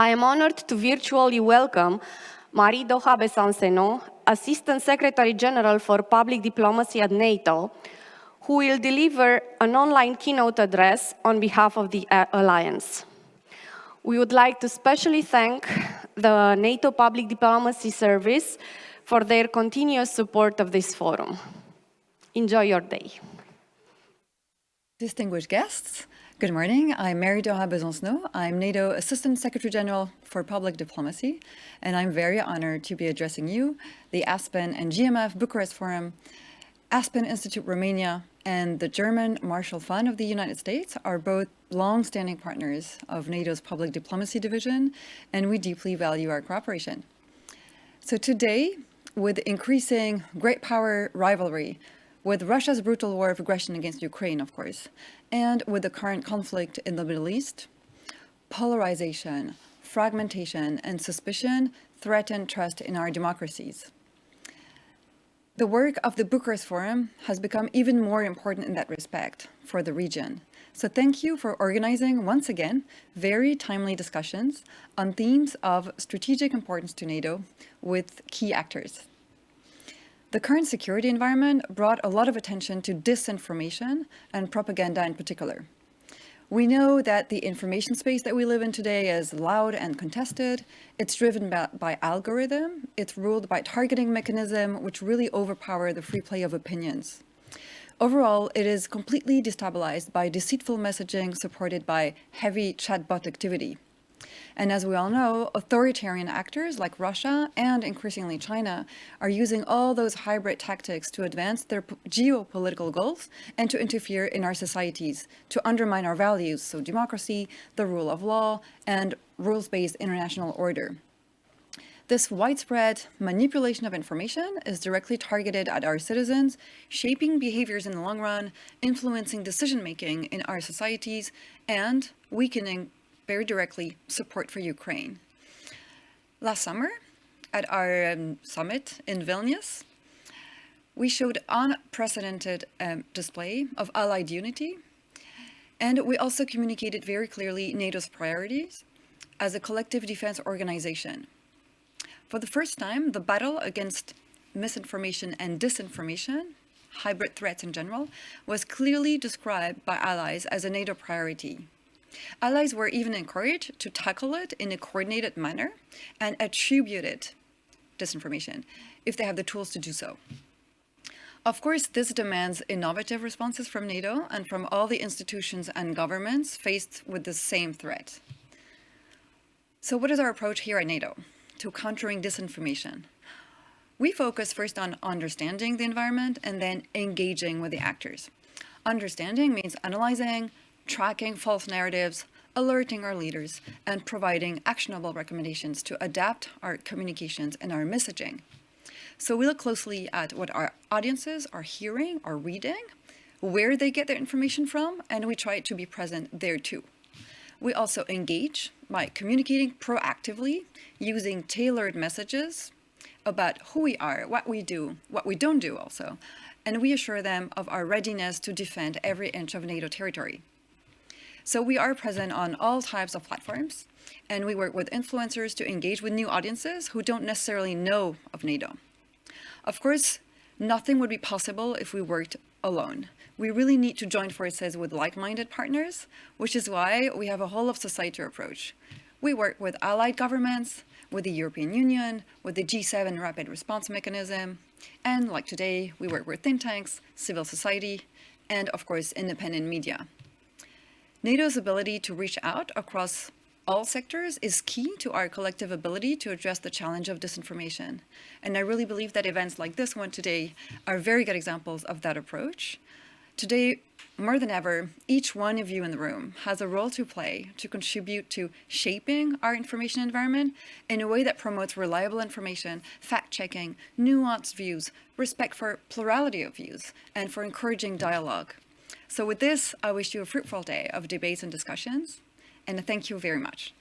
I am honored to virtually welcome Marie-Doha Besancenot, Assistant Secretary General for Public Diplomacy at NATO, who will deliver an online keynote address on behalf of the Alliance. We would like to specially thank the NATO Public Diplomacy Service for their continuous support of this forum. Enjoy your day. Distinguished guests, good morning. I'm Marie-Doha Besancenot. I'm NATO Assistant Secretary General for Public Diplomacy, and I'm very honored to be addressing you, the Aspen and GMF Bucharest Forum, Aspen Institute Romania, and the German Marshall Fund of the United States are both long-standing partners of NATO's Public Diplomacy Division, and we deeply value our cooperation. So today, with increasing great power rivalry, with Russia's brutal war of aggression against Ukraine, of course, and with the current conflict in the Middle East, polarization, fragmentation, and suspicion threaten trust in our democracies. The work of the Bucharest Forum has become even more important in that respect for the region. So thank you for organizing, once again, very timely discussions on themes of strategic importance to NATO with key actors. The current security environment brought a lot of attention to disinformation and propaganda in particular. We know that the information space that we live in today is loud and contested. It's driven by algorithm. It's ruled by targeting mechanism, which really overpower the free play of opinions. Overall, it is completely destabilized by deceitful messaging supported by heavy chatbot activity. And as we all know, authoritarian actors like Russia and increasingly China are using all those hybrid tactics to advance their geopolitical goals and to interfere in our societies, to undermine our values, so democracy, the rule of law, and rules-based international order. This widespread manipulation of information is directly targeted at our citizens, shaping behaviors in the long run, influencing decision-making in our societies, and weakening very directly support for Ukraine. Last summer, at our summit in Vilnius, we showed unprecedented display of allied unity, and we also communicated very clearly NATO's priorities as a collective defense organization. For the first time, the battle against misinformation and disinformation, hybrid threats in general, was clearly described by allies as a NATO priority. Allies were even encouraged to tackle it in a coordinated manner and attribute it disinformation if they have the tools to do so. Of course, this demands innovative responses from NATO and from all the institutions and governments faced with the same threat. So what is our approach here at NATO to countering disinformation? We focus first on understanding the environment and then engaging with the actors. Understanding means analyzing, tracking false narratives, alerting our leaders, and providing actionable recommendations to adapt our communications and our messaging. So we look closely at what our audiences are hearing or reading, where they get their information from, and we try to be present there too. We also engage by communicating proactively, using tailored messages about who we are, what we do, what we don't do also, and we assure them of our readiness to defend every inch of NATO territory. So we are present on all types of platforms, and we work with influencers to engage with new audiences who don't necessarily know of NATO. Of course, nothing would be possible if we worked alone. We really need to join forces with like-minded partners, which is why we have a whole of society approach. We work with allied governments, with the European Union, with the G7 Rapid Response Mechanism, and like today, we work with think tanks, civil society, and of course, independent media. NATO's ability to reach out across all sectors is key to our collective ability to address the challenge of disinformation. And I really believe that events like this one today are very good examples of that approach. Today, more than ever, each one of you in the room has a role to play to contribute to shaping our information environment in a way that promotes reliable information, fact-checking, nuanced views, respect for plurality of views, and for encouraging dialogue. So with this, I wish you a fruitful day of debates and discussions, and thank you very much.